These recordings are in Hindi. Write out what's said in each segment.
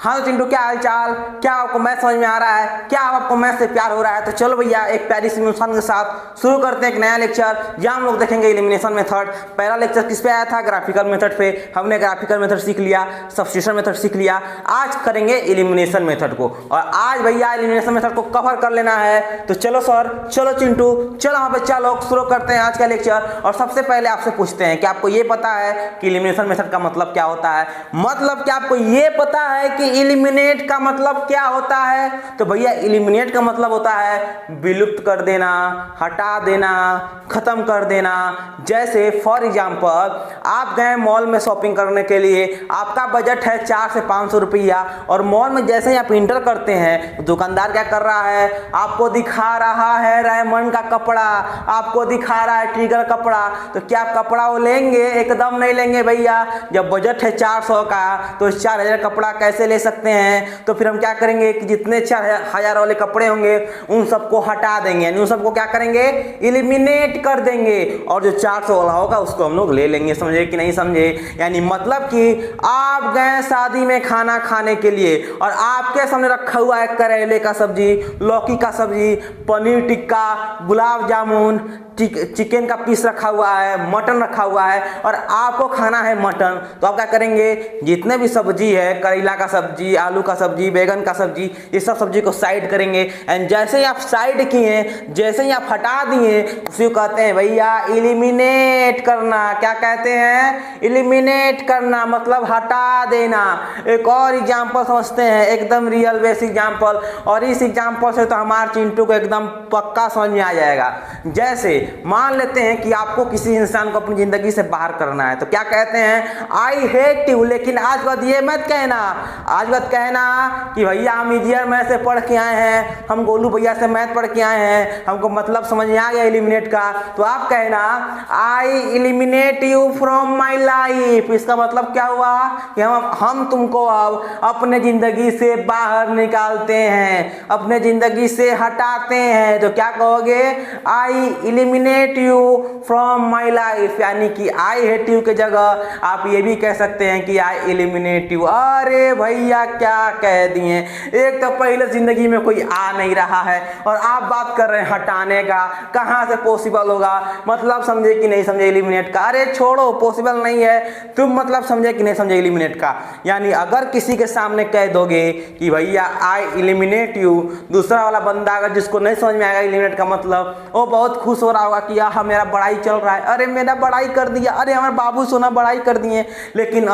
हाँ तो चिंटू, क्या हाल चाल? क्या आपको मैथ समझ में आ रहा है? क्या आपको मैथ से प्यार हो रहा है? तो चलो भैया एक प्यारी सी मिशन के साथ शुरू करते हैं एक नया लेक्चर, जहाँ हम लोग देखेंगे एलिमिनेशन मेथड। पहला लेक्चर किस पे आया था? ग्राफिकल मेथड पे। हमने ग्राफिकल मेथड सीख लिया, सब्स्टिट्यूशन मेथड सीख लिया। आज करेंगे एलिमिनेशन मेथड को, और आज भैया एलिमिनेशन मेथड को कवर कर लेना है। तो चलो सर, चलो चिंटू, चलो हाँ बच्चा लोग शुरू करते हैं आज का लेक्चर। और सबसे पहले आपसे पूछते हैं कि आपको ये पता है कि एलिमिनेशन मेथड का मतलब क्या होता है? मतलब क्या आपको ये पता है कि एलिमिनेट का मतलब क्या होता है? तो भैया एलिमिनेट का मतलब होता है विलुप्त कर देना, हटा देना, खत्म कर देना। जैसे फॉर एग्जांपल आप गए मॉल में शॉपिंग करने के लिए, आपका बजट है 400 से 500 रुपया, और मॉल में जैसे ही आप इंटर करते हैं तो दुकानदार क्या कर रहा है? आपको दिखा रहा है डायमंड का कपड़ा, आपको दिखा रहा है ट्रिगर कपड़ा। तो क्या आप कपड़ा वो लेंगे? एकदम नहीं लेंगे भैया। जब बजट है 400 का तो 4000 कपड़ा कैसे ले सकते हैं? तो फिर हम क्या करेंगे कि जितने 4000 वाले कपड़े होंगे उन सबको हटा देंगे, उन सबको क्या करेंगे? एलिमिनेट कर देंगे, और जो 400 वाला होगा उसको हम लोग ले लेंगे। समझे कि नहीं समझे? यानी मतलब कि आप गए शादी में खाना खाने के लिए और आपके सामने रखा हुआ है करेले का सब्जी, लौकी का सब्जी, पनीर टिक्का, गुलाब जामुन, चिकन का पीस रखा हुआ है, मटन रखा हुआ है, और आपको खाना है मटन। तो आप क्या करेंगे? जितने भी सब्जी है, करेला का सब्जी, आलू का सब्जी, बैगन का सब्जी, ये सब सब्जी को साइड करेंगे। एंड जैसे ही आप साइड किए, जैसे ही आप हटा दिए, उसी को कहते हैं भैया एलिमिनेट करना। क्या कहते हैं? एलिमिनेट करना मतलब हटा देना। एक और एग्जाम्पल समझते हैं, एकदम रियल बेस एग्जाम्पल, और इस एग्जाम्पल से तो हमारे चिंटू को एकदम पक्का समझ में आ जाएगा। जैसे मान लेते हैं कि आपको किसी इंसान को अपनी जिंदगी से बाहर करना है, तो क्या कहते हैं? I hate you. लेकिन आज बात ये मत कहना, आज बात कहना कि भैया हम ईजियर मैथ से पढ़ के आए हैं, हम गोलू भैया से मैथ पढ़ के आए हैं, हमको मतलब समझ में आ गया एलिमिनेट का। तो आप कहना I eliminate you from my life. इसका मतलब क्या हुआ कि हम तुमको अब अपने जिंदगी से बाहर निकालते हैं, अपने जिंदगी से हटाते हैं। तो क्या कहोगे? I eliminate you from my life. यानी कि आई हेट यू के जगह आप ये भी कह सकते हैं कि आई एलिमिनेट यू। अरे भैया क्या कह दिए! एक तो पहले जिंदगी में कोई आ नहीं रहा है और आप बात कर रहे हैं हटाने का। कहां से पॉसिबल होगा? मतलब समझे कि नहीं समझे एलिमिनेट का? अरे छोड़ो, पॉसिबल नहीं है। तुम मतलब समझे कि नहीं समझे एलिमिनेट का? यानी अगर किसी के सामने कह दोगे कि भैया आई एलिमिनेट यू, दूसरा वाला बंदा अगर जिसको नहीं समझ में आएगा एलिमिनेट का मतलब, वो बहुत खुश हो रहा होगा कि यार मेरा बड़ाई चल रहा है, अरे मेरा बड़ाई कर दिया, अरे हमारे बाबू सोना बड़ाई कर दिए। लेकिन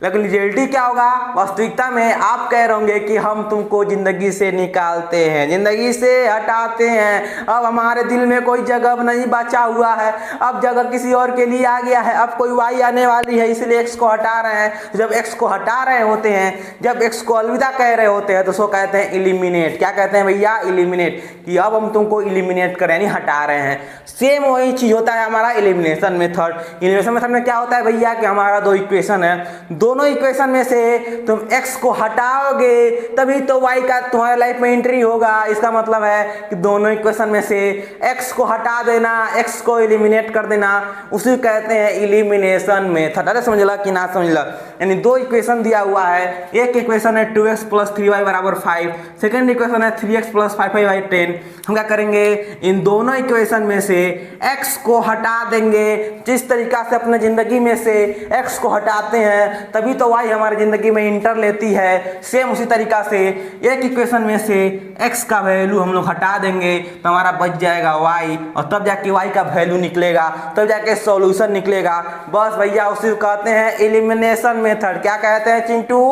लेकिन रियलिटी क्या होगा? वास्तविकता में आप कह रहे होंगे कि हम तुमको जिंदगी से निकालते हैं, जिंदगी से हटाते हैं। अब हमारे दिल में कोई जगह नहीं बचा हुआ है, अब जगह किसी और के लिए आ गया है, अब कोई वाई आने वाली है, इसलिए एक्स को हटा रहे हैं। जब एक्स को हटा रहे होते हैं, जब एक्स को अलविदा कह रहे होते हैं, तो उसको कहते हैं एलिमिनेट। क्या कहते हैं भैया? एलिमिनेट, कि अब हम तुमको एलिमिनेट कर यानी हटा रहे हैं। सेम वही चीज होता है हमारा एलिमिनेशन मेथड। एलिमिनेशन मेथड में क्या होता है भैया कि हमारा दो इक्वेशन है, दोनों इक्वेशन में से तुम x को हटाओगे तभी तो y का तुम्हारे लाइफ में एंट्री होगा। इसका मतलब है कि दोनों इक्वेशन में से x को हटा देना, x को एलिमिनेट कर देना, उसी कहते हैं एलिमिनेशन मेथड। अरे समझला कि ना समझला? यानी दो इक्वेशन दिया हुआ है, एक इक्वेशन है 2x + 3y = 5, सेकेंड इक्वेशन है 3x + 5y 10। हम क्या करेंगे? इन दोनों इक्वेशन में से x को हटा देंगे। जिस तरीका से अपने जिंदगी में से x को हटाते हैं तभी तो y हमारी जिंदगी में इंटर लेती है, सेम उसी तरीका से एक इक्वेशन में से x का वैल्यू हम लोग हटा देंगे तो हमारा बच जाएगा y, और तब जाके y का वैल्यू निकलेगा, तब जाके सॉल्यूशन निकलेगा। बस भैया उसी को कहते हैं एलिमिनेशन मेथड। क्या कहते हैं चिंटू?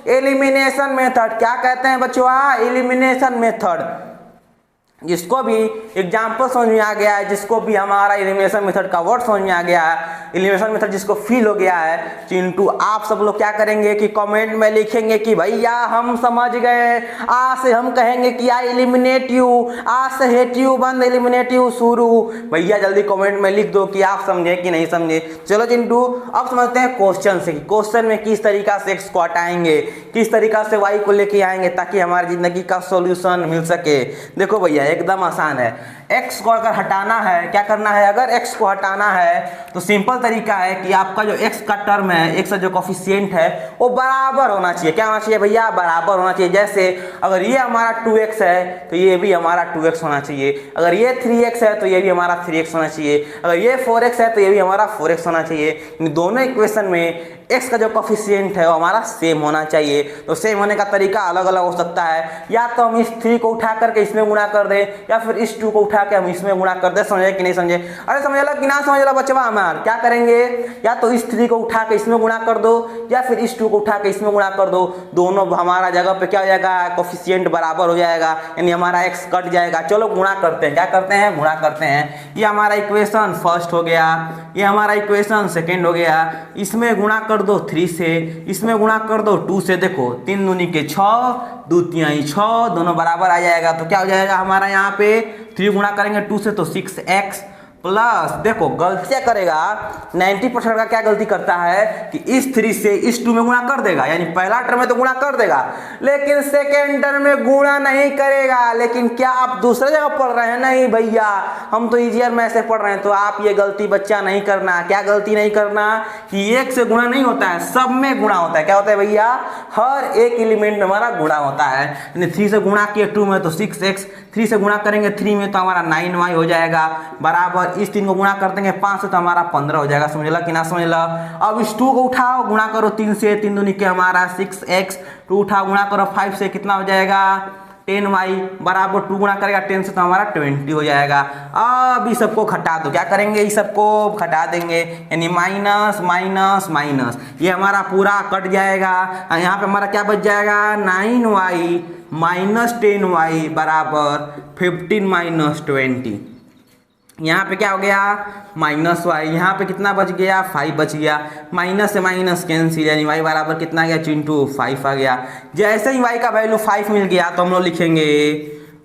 Elimination method. क्या कहते हैं बच्चों? Elimination method. जिसको भी एग्जाम्पल समझ में आ गया है, जिसको भी हमारा एलिमिनेशन मेथड का वर्ड समझ में आ गया है, एलिमिनेशन मेथड जिसको फील हो गया है, चिंटू आप सब लोग क्या करेंगे कि कमेंट में लिखेंगे कि भैया हम समझ गए। आज से हम कहेंगे कि आई एलिमिनेट यू, आज से हेट यू बंद, एलिमिनेट यू शुरू। भैया जल्दी कमेंट में लिख दो कि आप समझे कि नहीं समझे। चलो चिंटू अब समझते हैं क्वेश्चन से। क्वेश्चन में किस तरीका से एक्स को हटाएंगे, किस तरीका से वाई को लेके आएंगे ताकि हमारी जिंदगी का सॉल्यूशन मिल सके। देखो भैया एकदम आसान है। x को अगर हटाना है, क्या करना है, अगर x को हटाना है तो सिंपल तरीका है कि आपका जो x का टर्म है, x का जो कोफिशिएंट है वो बराबर होना चाहिए। क्या होना चाहिए भैया, बराबर होना चाहिए। जैसे अगर ये हमारा 2x है तो ये भी हमारा 2x होना चाहिए, अगर ये 3x है तो ये भी हमारा 3x होना चाहिए, अगर ये 4x है तो ये भी हमारा 4x होना चाहिए। इन दोनों इक्वेशन में x का जो कोफिशिएंट है वो हमारा सेम होना चाहिए। तो सेम होने का तरीका अलग अलग हो सकता है, या तो हम इस 3 को उठा करके इसमें गुणा कर दें, या फिर इस 2 को उठा के हम इसमें गुणा कर दें। समझे कि नहीं समझे? अरे समझ लो कि ना समझ लो बच्चवा, हमार क्या करेंगे, या तो इस 3 को उठा के इसमें गुणा कर दो, या फिर इस 2 को उठा के इसमें गुणा कर दो। दोनों हमारा जगह पे क्या हो जाएगा, कोफिशिएंट बराबर हो जाएगा, यानी हमारा x कट जाएगा। चलो गुणा करते हैं, क्या करते हैं, गुणा करते हैं। ये हमारा इक्वेशन फर्स्ट हो गया, ये हमारा इक्वेशन सेकेंड हो गया। इसमें गुणा कर दो 3 से, इसमें गुणा कर दो 2 से। देखो 3 दूनी के 6, 2 तिहाई 6, दोनों बराबर आ जाएगा। तो क्या हो जाएगा हमारा यहाँ पे, 3 गुणा करेंगे 2 से तो 6x प्लस, देखो गलती क्या करेगा, 90% का क्या गलती करता है कि इस 3 से इस 2 में गुणा कर देगा, यानी पहला टर्म में तो गुणा कर देगा लेकिन सेकेंड टर्म में गुणा नहीं करेगा। लेकिन क्या आप दूसरे जगह पढ़ रहे हैं? नहीं भैया, हम तो इजियर में से पढ़ रहे हैं। तो आप ये गलती बच्चा नहीं करना। क्या गलती नहीं करना कि एक से गुणा नहीं होता है, सब में गुणा होता है। क्या होता है भैया, हर एक एलिमेंट में हमारा गुणा होता है। यानी 3 से गुणा किए 2 में तो 6x, 3 से गुणा करेंगे 3 में तो हमारा 9y हो जाएगा, बराबर इस 3 को गुणा कर देंगे 5 से तो हमारा 15 हो जाएगा। समझ ला कि ना समझ ला? अब इस 2 को उठाओ, गुणा करो 3 से, 3 दूनी के हमारा 6x, 2 उठाओ गुणा करो 5 से, कितना हो जाएगा 10y, बराबर 2 गुणा करेगा 10 से तो हमारा 20 हो जाएगा। अब इस सबको घटा दो, क्या करेंगे, इस सबको घटा देंगे, यानी माइनस माइनस माइनस, ये हमारा पूरा कट जाएगा। यहाँ पे हमारा क्या बच जाएगा, 9y माइनस 10y बराबर 15 माइनस 20। यहाँ पे क्या हो गया, माइनस वाई, यहाँ पे कितना बच गया, 5 बच गया। माइनस से माइनस कैंसिल, यानी y बराबर कितना गया, चिंटू 5 आ गया। जैसे ही y का वैल्यू 5 मिल गया तो हम लोग लिखेंगे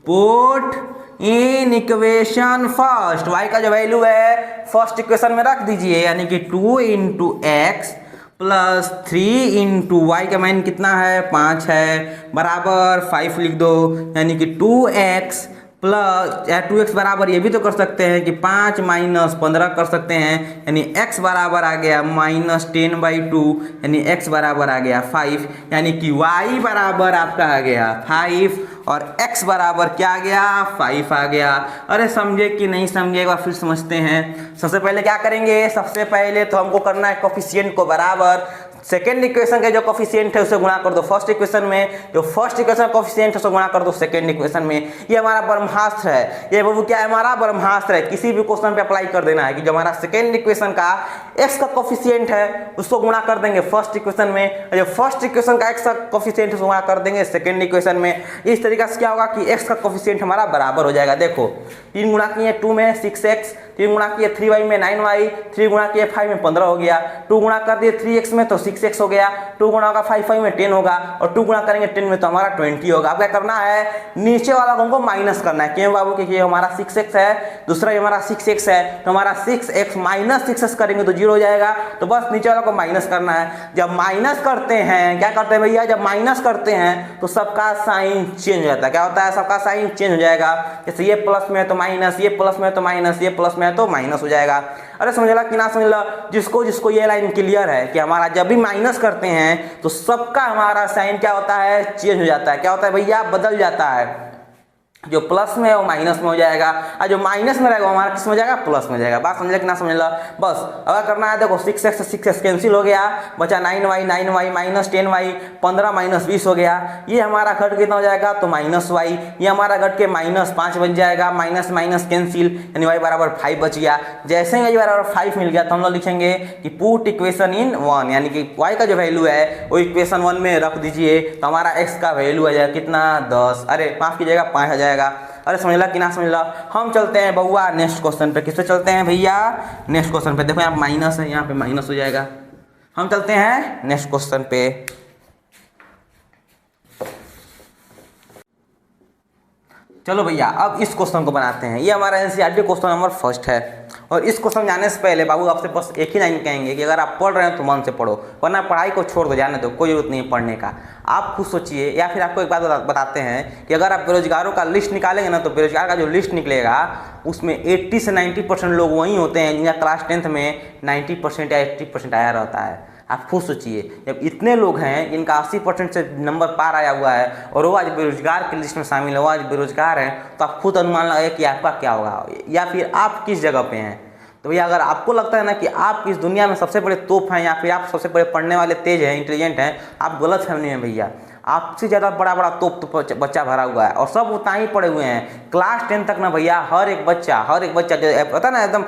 put in equation first, y का जो वैल्यू है फर्स्ट इक्वेशन में रख दीजिए, यानी कि 2 into x plus 3 into y का मान कितना है, 5 है, बराबर 5 लिख दो, यानी कि 2x प्लस 2x बराबर ये भी तो कर सकते हैं कि 5 माइनस 15 कर सकते हैं, यानी x बराबर आ गया माइनस 10/2, यानी x बराबर आ गया 5, यानी कि y बराबर आपका आ गया 5 और x बराबर क्या आ गया, 5 आ गया। अरे समझे कि नहीं समझे, एक बार फिर समझते हैं। सबसे पहले क्या करेंगे, सबसे पहले तो हमको करना है कोफिशिएंट को बराबर सेकेंड इक्वेशन के जो कोफिशिएंट है उसे गुणा कर दो फर्स्ट इक्वेशन में, जो फर्स्ट इक्वेशन कोफिशिएंट है उसे गुणा कर दो सेकेंड इक्वेशन में। ये हमारा ब्रह्मास्त्र है, ये बाबू क्या है, हमारा ब्रह्मास्त्र है। किसी भी क्वेश्चन पे अप्लाई कर देना है कि जो हमारा सेकेंड इक्वेशन का x का कोफिशिएंट है उसको गुणा कर देंगे फर्स्ट इक्वेशन में, जो फर्स्ट इक्वेशन का x का कोफिशिएंट उसको गुणा कर देंगे सेकेंड इक्वेशन में। इस तरीके से क्या होगा कि x का कोफिशिएंट हमारा बराबर हो जाएगा। देखो 3 गुणा किए 2 में 6x, 3 गुणा किए 3y में 9y, 3 गुणा किए 5 में 15 हो गया, 2 गुणा कर दिए 3x में तो 6x हो गया, 2 गुणा होगा 5 में 10 होगा, और 2 गुणा करेंगे 10 में तो हमारा 20 होगा। अब क्या करना है, नीचे वाला को हमको माइनस करना है। क्यों बाबू, क्योंकि ये हमारा 6x है, दूसरा ये हमारा 6x है, तो हमारा 6x माइनस 6x करेंगे तो 0 हो जाएगा। तो बस नीचे वाला को माइनस करना है। जब माइनस करते हैं, क्या करते हैं भैया, जब माइनस करते हैं तो सबका साइन चेंज हो जाता है। क्या होता है, सबका साइन चेंज हो जाएगा। जैसे ये प्लस में है तो माइनस, ये प्लस में है तो माइनस, ये प्लस में है तो माइनस हो जाएगा। अरे समझ ला कि ना समझ ला? जिसको जिसको ये लाइन क्लियर है कि हमारा जब भी माइनस करते हैं तो सबका हमारा साइन क्या होता है, चेंज हो जाता है। क्या होता है भैया, बदल जाता है। जो प्लस में है वो माइनस में हो जाएगा, और जो माइनस में रहेगा वो हमारा किस में हो जाएगा, प्लस में हो जाएगा। बात समझ ले कि ना समझ ला? बस अगर करना है, देखो 6x 6x कैंसिल हो गया, बचा 9y माइनस 10y, 15 माइनस 20 हो गया। ये हमारा घट कितना हो जाएगा, तो माइनस y, ये हमारा घट के माइनस 5 बच जाएगा, माइनस माइनस कैंसिल, यानी y बराबर 5 बच गया। जैसे ही y बराबर 5 मिल गया तो हम लोग लिखेंगे कि पुट इक्वेशन इन 1, यानी कि y का जो वैल्यू है वो इक्वेशन 1 में रख दीजिए, तो हमारा x का वैल्यू आ जाएगा कितना, 10, अरे माफ कीजिएगा 5 आ जाएगा। अरे समझ ला कि ना समझ ला? हम चलते हैं बउआ नेक्स्ट क्वेश्चन पे। किससे चलते हैं भैया, नेक्स्ट क्वेश्चन पे। देखो यहाँ माइनस है, यहाँ पे माइनस हो जाएगा। हम चलते हैं नेक्स्ट क्वेश्चन पे। चलो भैया अब इस क्वेश्चन को बनाते हैं। ये हमारा एनसीईआरटी क्वेश्चन नंबर फर्स्ट है, और इसको समझाने से पहले बाबू आपसे बस एक ही लाइन कहेंगे कि अगर आप पढ़ रहे हैं तो मन से पढ़ो, वरना पढ़ाई को छोड़ दो, जाने दो, कोई जरूरत नहीं है पढ़ने का। आप खुद सोचिए, या फिर आपको एक बात बताते हैं कि अगर आप बेरोजगारों का लिस्ट निकालेंगे ना, तो बेरोजगार का जो लिस्ट निकलेगा उसमें 80 से 90% लोग वही होते हैं जिनका क्लास 10th में 90% या 80% आया रहता है। आप खुद सोचिए, जब इतने लोग हैं जिनका 80% से नंबर पार आया हुआ है और वो आज बेरोजगार की लिस्ट में शामिल है, वो आज बेरोजगार हैं, तो आप खुद अनुमान लगाइए कि आपका क्या होगा, या फिर आप किस जगह पे हैं। तो भैया अगर आपको लगता है ना कि आप इस दुनिया में सबसे बड़े तोप हैं, या फिर आप सबसे बड़े पढ़ने वाले तेज हैं, इंटेलिजेंट हैं, आप गलत फहमी हैं भैया। आपसे ज़्यादा बड़ा बड़ा तोप तो बच्चा भरा हुआ है, और सब उतना ही पढ़े हुए हैं। क्लास 10 तक ना भैया हर एक बच्चा जो पता है ना एकदम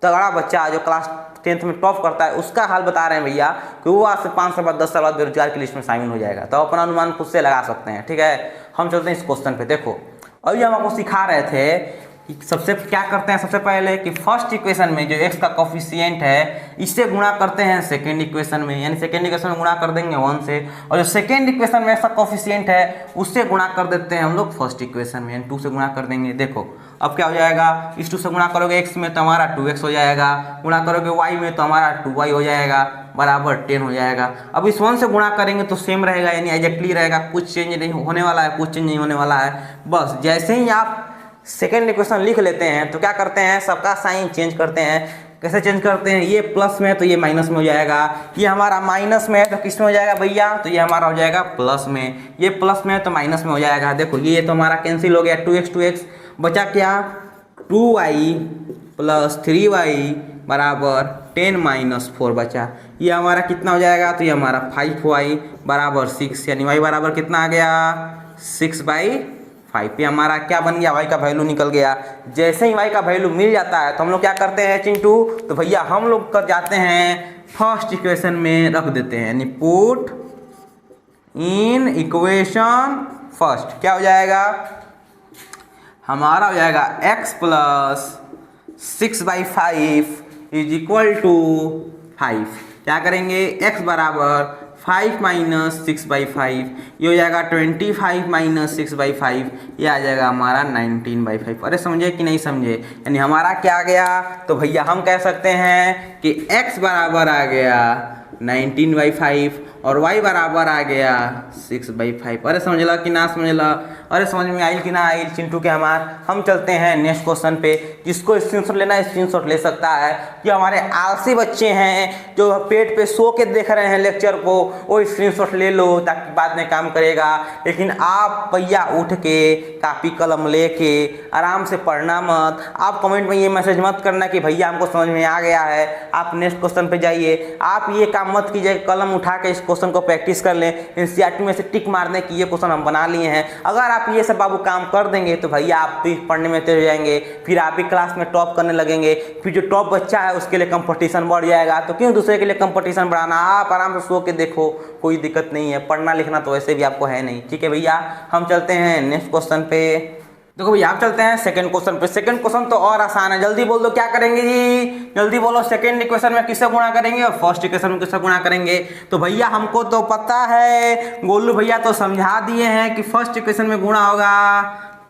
तगड़ा बच्चा जो क्लास 10th में टॉप करता है, उसका हाल बता रहे हैं भैया कि वो आज से 5 साल बाद 10 साल बाद बेरोजगार की लिस्ट में शामिल हो जाएगा। तो अपना अनुमान खुद से लगा सकते हैं, ठीक है। हम चलते हैं इस क्वेश्चन पे। देखो अभी हम आपको सिखा रहे थे सबसे क्या करते हैं, सबसे पहले कि फर्स्ट इक्वेशन में जो x का कोफिशिएंट है इससे गुणा करते हैं सेकेंड इक्वेशन में, यानी सेकेंड इक्वेशन में गुणा कर देंगे 1 से, और जो सेकेंड इक्वेशन में x का कोफिशिएंट है उससे गुणा कर देते हैं हम लोग फर्स्ट इक्वेशन में, यानी 2 से गुणा कर देंगे। देखो अब क्या हो जाएगा, इस 2 से गुणा करोगे x में तो हमारा 2x हो जाएगा, गुणा करोगे y में तो हमारा 2y हो जाएगा, बराबर 10 हो जाएगा। अब इस 1 से गुणा करेंगे तो सेम रहेगा, यानी एग्जैक्टली रहेगा, कुछ चेंज नहीं होने वाला है, कुछ चेंज नहीं होने वाला है। बस जैसे ही आप सेकेंड इक्वेशन लिख लेते हैं तो क्या करते हैं, सबका साइन चेंज करते हैं। कैसे चेंज करते हैं, ये प्लस में तो ये माइनस में हो जाएगा, ये हमारा माइनस में है तो किस में हो जाएगा भैया, तो ये हमारा हो जाएगा प्लस में, ये प्लस में है तो माइनस में हो जाएगा। देखो ये तो हमारा कैंसिल हो गया, 2x बचा क्या, 2y प्लस 3y बराबर 10 - 4 बचा। ये हमारा कितना हो जाएगा, तो ये हमारा 5y बराबर 6, यानी y बराबर कितना आ गया, 6/5। ये हमारा क्या बन गया, y का वैल्यू निकल गया। जैसे ही y का वैल्यू मिल जाता है तो हम लोग क्या करते हैं चिंटू, तो भैया हम लोग कर जाते हैं फर्स्ट इक्वेशन में रख देते हैं, यानी पुट इन इक्वेशन फर्स्ट। क्या हो जाएगा, हमारा हो जाएगा x plus 6/5 is equal to 5। क्या करेंगे, x बराबर 5 - 6/5, ये हो जाएगा 25 - 6/5, ये आ जाएगा हमारा 19/5। अरे समझे कि नहीं समझे, यानी हमारा क्या आ गया, तो भैया हम कह सकते हैं कि x बराबर आ गया 19/5 और y बराबर आ गया 6/5। अरे समझला कि ना समझला, अरे समझ में आइल कि ना आइल चिंटू के हमार। हम चलते हैं नेक्स्ट क्वेश्चन पे, जिसको स्क्रीनशॉट लेना है स्क्रीनशॉट ले सकता है। कि हमारे आलसी बच्चे हैं जो पेट पे सो के देख रहे हैं लेक्चर को, वो स्क्रीनशॉट ले लो ताकि बाद में काम करेगा। लेकिन आप भैया उठ के कापी कलम लेके आराम से पढ़ना मत। आप कमेंट में ये मैसेज मत करना कि भैया हमको समझ में आ गया है। आप नेक्स्ट क्वेश्चन पे जाइए। आप ये काम मत कीजिए कलम उठा के इस क्वेश्चन को प्रैक्टिस कर लें, एनसीईआरटी में से टिक मार दें कि ये क्वेश्चन हम बना लिए हैं। अगर आप ये सब बाबू काम कर देंगे तो भैया आप भी पढ़ने में तेज हो जाएंगे, फिर आप भी क्लास में टॉप करने लगेंगे। फिर जो टॉप बच्चा है उसके लिए कंपटीशन बढ़ जाएगा, तो क्यों दूसरे के लिए कंपटीशन बढ़ाना। आप आराम से सो के देखो, कोई दिक्कत नहीं है। पढ़ना लिखना तो वैसे भी आपको है नहीं, ठीक है भैया। हम चलते हैं नेक्स्ट क्वेश्चन पे। देखो भैया आप चलते हैं सेकंड क्वेश्चन पे। सेकंड क्वेश्चन तो और आसान है, जल्दी बोल दो क्या करेंगे जी, जल्दी बोलो। सेकंड इक्वेशन में किससे गुणा करेंगे और फर्स्ट इक्वेशन में किससे गुणा करेंगे। तो भैया हमको तो पता है, गोलू भैया तो समझा दिए हैं कि फर्स्ट इक्वेशन में गुणा होगा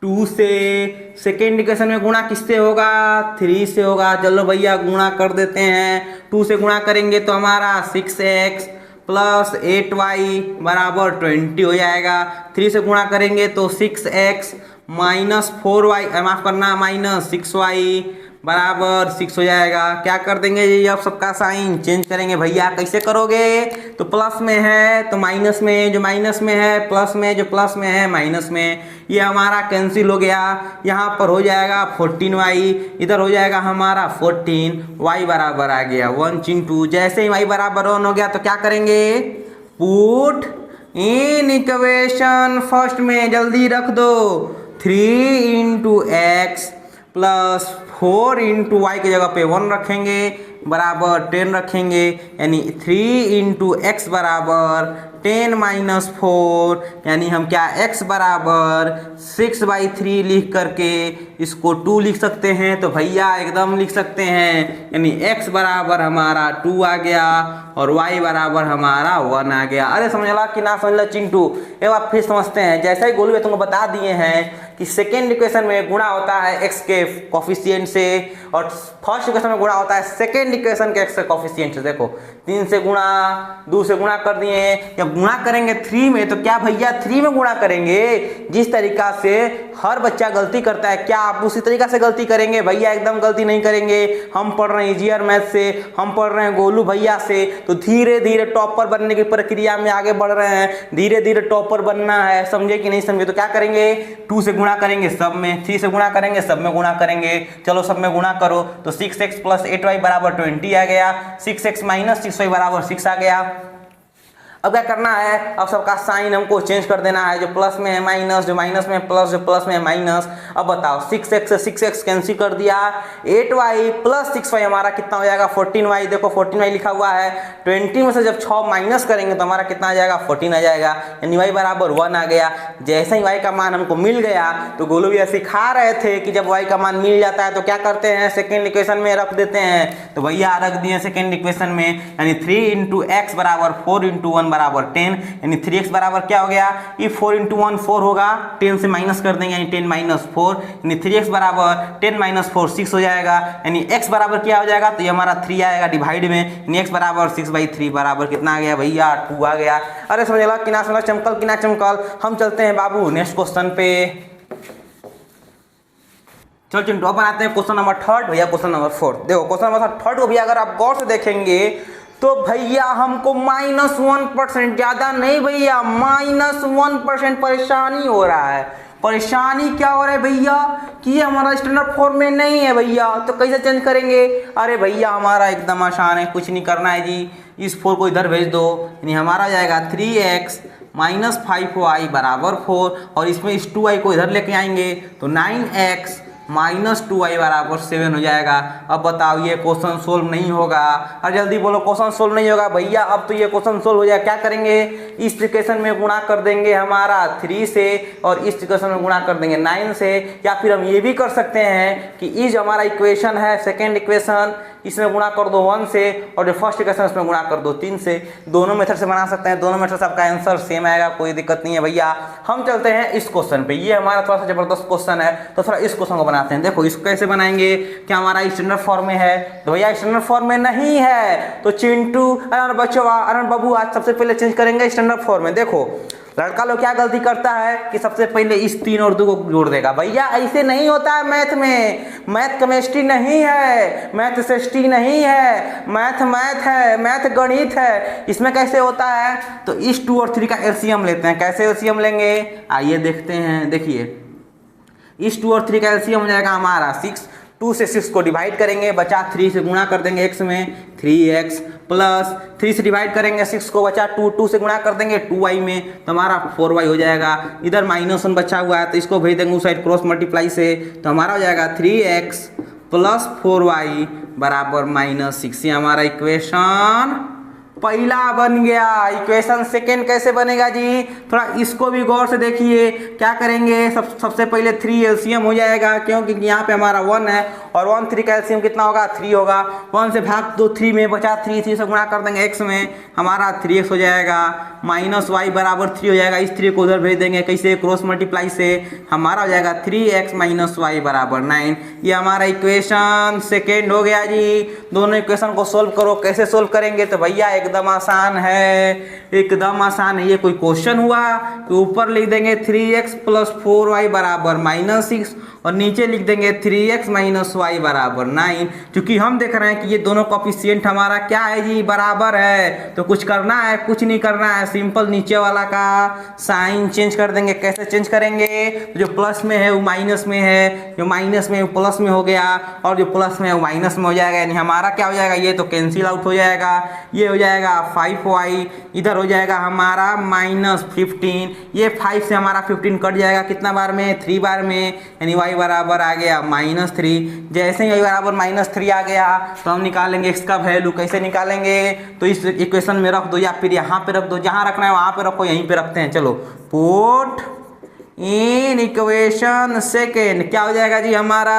2 से, सेकेंड इक्वेशन में गुणा किससे होगा 3 से होगा। चलो भैया गुणा कर देते हैं। 2 से गुणा करेंगे तो हमारा 6x प्लस 8y बराबर 20 हो जाएगा। 3 से गुणा करेंगे तो 6x माइनस 4y, माफ करना माइनस 6y बराबर 6 हो जाएगा। क्या कर देंगे जी, अब सबका साइन चेंज करेंगे भैया। कैसे करोगे, तो प्लस में है तो माइनस में, जो माइनस में है प्लस में, जो प्लस में है माइनस में। ये हमारा कैंसिल हो गया, यहाँ पर हो जाएगा 14y, इधर हो जाएगा हमारा 14, y बराबर आ गया 1/2। जैसे ही y बराबर 1 हो गया तो क्या करेंगे, पुट इन इक्वेशन फर्स्ट में जल्दी रख दो 3 × x प्लस 4 × y की जगह पे 1 रखेंगे बराबर 10 रखेंगे, यानी 3 × x बराबर 10 - 4, यानी हम क्या x बराबर 6/3 लिख करके इसको 2 लिख सकते हैं, तो भैया एकदम लिख सकते हैं, यानी x बराबर हमारा 2 आ गया और y बराबर हमारा 1 आ गया। अरे समझ ला कि ना समझ ला चिंटू, एक बार फिर समझते हैं। जैसा ही गोलू तुमको बता दिए हैं कि सेकेंड इक्वेशन में गुणा होता है x के कोफिशिएंट से और फर्स्ट इक्वेशन में गुणा होता है सेकेंड इक्वेशन के x के कोफिशिएंट से। देखो 3 से गुणा, 2 से गुणा कर दिए, या गुणा करेंगे 3 में, तो क्या भैया 3 में गुणा करेंगे। जिस तरीका से हर बच्चा गलती करता है, क्या आप उसी तरीका से गलती करेंगे? भैया एकदम गलती नहीं करेंगे। हम पढ़ रहे हैं इजियर मैथ से, हम पढ़ रहे हैं गोलू भैया से, तो धीरे धीरे टॉपर बनने की प्रक्रिया में आगे बढ़ रहे हैं। धीरे धीरे टॉपर बनना है, समझे कि नहीं समझे? तो क्या करेंगे, 2 से गुणा करेंगे सब में, 3 से गुणा करेंगे सब में गुणा करेंगे। चलो सब में गुणा करो, तो 6x + 8y बराबर 20 आ गया, 6x - 6y बराबर 6 आ गया। अब क्या करना है, अब सबका साइन हमको चेंज कर देना है, जो प्लस में है माइनस, जो माइनस में प्लस, जो प्लस में है माइनस। अब बताओ 6x से 6x कैंसिल कर दिया, 8y + 6y हमारा कितना हो जाएगा 14y। देखो 14y लिखा हुआ है, 20 में से जब 6 माइनस करेंगे तो हमारा कितना आ जाएगा 14 आ जाएगा, यानी y बराबर 1 आ गया। जैसे ही y का मान हमको मिल गया, तो गोलू भैया सिखा रहे थे कि जब y का मान मिल जाता है तो क्या करते हैं, सेकेंड इक्वेशन में रख देते हैं। तो भैया रख दिए सेकेंड इक्वेशन में, यानी 3 × x बराबर 4 × 1 बराबर 10, यानी 3x बराबर क्या हो गया, ये 4 × 1 4 होगा, 10 से माइनस कर देंगे, यानी 10 - 4, यानी 3x बराबर 10 - 4 6 हो जाएगा, यानी x बराबर क्या हो जाएगा, तो ये हमारा 3 आएगा डिवाइड में, यानी x बराबर 6/3 बराबर कितना आ गया भैया 2 आ गया। अरे समझ लो कि ना समझ, चमकल कि ना चमकल। हम चलते हैं बाबू नेक्स्ट क्वेश्चन पे। चलो चिंटू बनाते हैं क्वेश्चन नंबर 3 भैया, क्वेश्चन नंबर 4। देखो क्वेश्चन नंबर 3 को भैया अगर आप गौर से देखेंगे तो भैया हमको -1% ज्यादा नहीं भैया, -1% परेशानी हो रहा है। परेशानी क्या हो रहा है भैया कि ये हमारा स्टैंडर्ड फॉर्म में नहीं है भैया, तो कैसे चेंज करेंगे। अरे भैया हमारा एकदम आसान है, कुछ नहीं करना है जी, इस 4 को इधर भेज दो, यानी हमारा आ जाएगा 3x - 5y बराबर 4, और इसमें इस 2y को इधर लेके आएंगे तो 9x - 2y बराबर 7 हो जाएगा। अब बताओ ये क्वेश्चन सोल्व नहीं होगा, और जल्दी बोलो क्वेश्चन सोल्व नहीं होगा भैया। अब तो ये क्वेश्चन सोल्व हो जाएगा, क्या करेंगे, इस इक्वेशन में गुणा कर देंगे हमारा 3 से, और इस इक्वेशन में गुणा कर देंगे 9 से, या फिर हम ये भी कर सकते हैं कि ये जो हमारा इक्वेशन है सेकेंड इक्वेशन, इसमें गुणा कर दो 1 से, और जो फर्स्ट इक्वेशन इसमें गुणा कर दो 3 से। दोनों मेथड से बना सकते हैं, दोनों मेथड से आपका आंसर सेम आएगा, कोई दिक्कत नहीं है भैया। हम चलते हैं इस क्वेश्चन पे, ये हमारा थोड़ा सा जबरदस्त क्वेश्चन है, तो थोड़ा इस क्वेश्चन को बनाते हैं। देखो इसको कैसे बनाएंगे, क्या हमारा स्टैंडर्ड फॉर्म में है, तो भैया स्टैंडर्ड फॉर्म में नहीं है, तो चिंटू अरे बच्चों अरे बाबू आज सबसे पहले चेंज करेंगे स्टैंडर्ड फॉर्म में। देखो लड़का लोग क्या गलती करता है कि सबसे पहले इस 3 और 2 को जोड़ देगा। भैया ऐसे नहीं होता है मैथ में, मैथ केमिस्ट्री नहीं है, मैथ एसएसटी नहीं है, मैथ है, मैथ गणित है। इसमें कैसे होता है, तो इस 2 और 3 का एलसीएम लेते हैं। कैसे एलसीएम लेंगे, आइए देखते हैं। देखिए इस 2 और 3 का एलसीएम हो जाएगा हमारा 6, 2 से 6 को डिवाइड करेंगे, बचा 3 से गुणा कर देंगे x में, 3x प्लस 3 से डिवाइड करेंगे 6 को, बचा 2, 2 से गुणा कर देंगे 2y में, तो हमारा 4y हो जाएगा। इधर -1 बचा हुआ है तो इसको भेज देंगे उस साइड क्रॉस मल्टीप्लाई से, तो हमारा हो जाएगा 3x प्लस 4y बराबर -6। ये हमारा इक्वेशन पहला बन गया। इक्वेशन सेकेंड कैसे बनेगा जी, थोड़ा इसको भी गौर से देखिए। क्या करेंगे, सबसे पहले 3 एलसीएम हो जाएगा, क्योंकि यहाँ पे हमारा 1 है, और 1 3 का एलसीएम कितना होगा 3 होगा। 1 से भाग दो 3 में, बचा 3, 3 से गुणा कर देंगे x में, हमारा 3x हो जाएगा, -y बराबर 3 हो जाएगा। इस 3 को उधर भेज देंगे, कैसे, क्रॉस मल्टीप्लाई से, हमारा हो जाएगा 3x - y बराबर 9। ये हमारा इक्वेशन सेकेंड हो गया जी। दोनों इक्वेशन को सोल्व करो। कैसे सोल्व करेंगे, तो भैया एकदम आसान है, एकदम आसान है। ये कोई क्वेश्चन हुआ तो ऊपर लिख देंगे 3x प्लस 4y बराबर -6, और नीचे लिख देंगे 3x - y बराबर 9। क्योंकि हम देख रहे हैं कि ये दोनों कोफिशिएंट हमारा क्या है जी, बराबर है, तो कुछ करना है, कुछ नहीं करना है, सिंपल नीचे वाला का साइन चेंज कर देंगे। कैसे चेंज करेंगे, जो प्लस में है वो माइनस में है, जो माइनस में वो प्लस में हो गया, और जो प्लस में है वो माइनस में हो जाएगा, यानी हमारा क्या हो जाएगा, ये तो कैंसिल आउट हो जाएगा। ये हो जाएगा 5y, इधर हो जाएगा हमारा -15, ये 5 से हमारा 15 कट जाएगा कितना बार में, 3 बार में, यानी y बराबर आ गया -3। जैसे ही y बराबर -3 आ गया तो हम निकालेंगे x का वैल्यू। कैसे निकालेंगे, तो इस इक्वेशन में रख दो, या फिर यहाँ पे रख दो, जहाँ रखना है वहाँ पे रखो, यहीं पे रखते हैं। चलो पुट इन इक्वेशन सेकेंड क्या हो जाएगा जी हमारा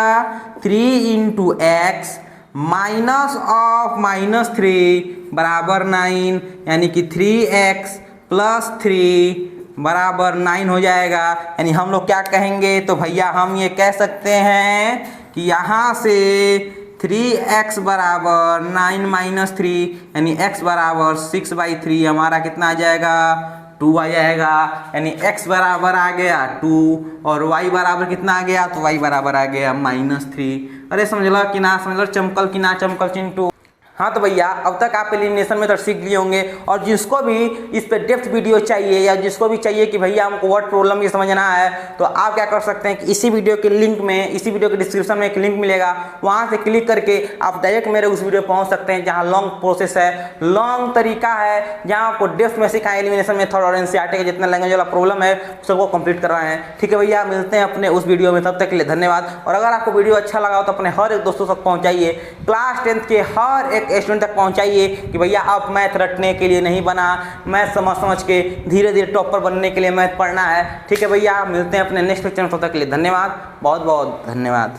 3 इंटू एक्स माइनस ऑफ -3 बराबर 9, यानी कि 3x प्लस 3 बराबर 9 हो जाएगा। यानी हम लोग क्या कहेंगे, तो भैया हम ये कह सकते हैं कि यहाँ से 3x बराबर 9 माइनस 3 यानी x बराबर 6/3 हमारा कितना आ जाएगा 2 आ जाएगा। यानी x बराबर आ गया 2 और y बराबर कितना आ गया, तो y बराबर आ गया -3। अरे समझ लो कि ना समझ लो, चमकल कि ना चमकल चिंटू। हाँ तो भैया अब तक आप एलिमिनेशन मेथड सीख लिए होंगे, और जिसको भी इस पे डेप्थ वीडियो चाहिए या जिसको भी चाहिए कि भैया हमको वर्ड प्रॉब्लम ये समझना है, तो आप क्या कर सकते हैं कि इसी वीडियो के लिंक में, इसी वीडियो के डिस्क्रिप्शन में एक लिंक मिलेगा, वहाँ से क्लिक करके आप डायरेक्ट मेरे उस वीडियो पहुँच सकते हैं जहाँ लॉन्ग प्रोसेस है, लॉन्ग तरीका है, जहाँ आपको डेप्थ में सिखाएं एलिमिनेशन मेथड और एनसीईआरटी के जितना लैंग्वेज वाला प्रॉब्लम है सबको कंप्लीट करवाए हैं। ठीक है भैया, मिलते हैं अपने उस वीडियो में, तब तक के लिए धन्यवाद। और अगर आपको वीडियो अच्छा लगा हो तो अपने हर एक दोस्तों तक पहुँचाइए, क्लास 10th के हर एक स्टूडेंट तक पहुँचाइए कि भैया आप मैथ रटने के लिए नहीं बना, मैथ समझ के धीरे धीरे टॉपर बनने के लिए मैथ पढ़ना है। ठीक है भैया, मिलते हैं अपने नेक्स्ट लेक्चर में, तब तक के लिए धन्यवाद, बहुत बहुत धन्यवाद।